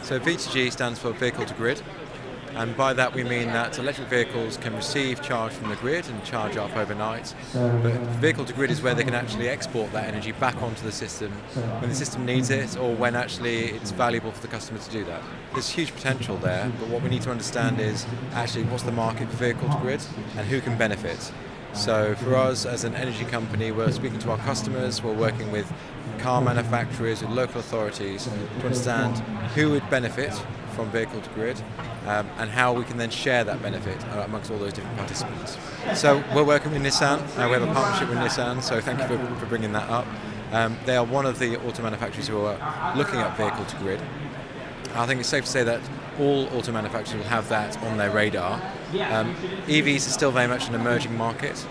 So V2G stands for vehicle to grid, and by that we mean that electric vehicles can receive charge from the grid and charge up overnight, but vehicle to grid is where they can actually export that energy back onto the system when the system needs it, or when actually it's valuable for the customer to do that. There's huge potential there, but what we need to understand is actually what's the market for vehicle to grid and who can benefit. So for us as an energy company, we're speaking to our customers, we're working with car manufacturers, with local authorities to understand who would benefit from vehicle to grid and how we can then share that benefit amongst all those different participants. So we're working with Nissan, we have a partnership with Nissan, so thank you for bringing that up. They are one of the auto manufacturers who are looking at vehicle to grid. I think it's safe to say that all auto manufacturers will have that on their radar. EVs is still very much an emerging market,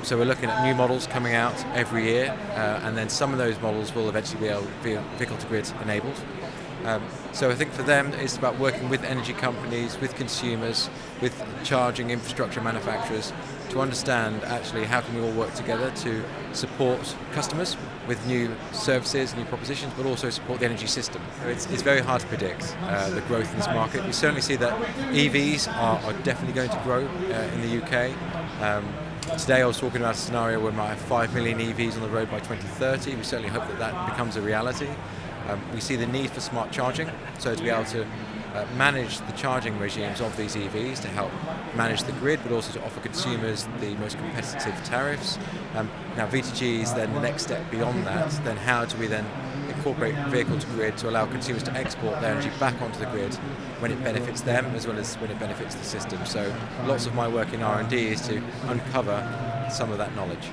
so we're looking at new models coming out every year, and then some of those models will eventually be able to be vehicle to grid enabled. So I think for them it's about working with energy companies, with consumers, with charging infrastructure manufacturers to understand actually how can we all work together to support customers with new services, new propositions, but also support the energy system. It's very hard to predict the growth in this market. We certainly see that EVs are definitely going to grow in the UK. Today I was talking about a scenario where we might have 5 million EVs on the road by 2030. We certainly hope that that becomes a reality. We see the need for smart charging, so to be able to manage the charging regimes of these EVs to help manage the grid, but also to offer consumers the most competitive tariffs. Now V2G is then the next step beyond that. Then how do we then incorporate vehicle to grid to allow consumers to export their energy back onto the grid when it benefits them as well as when it benefits the system? So lots of my work in R&D is to uncover some of that knowledge.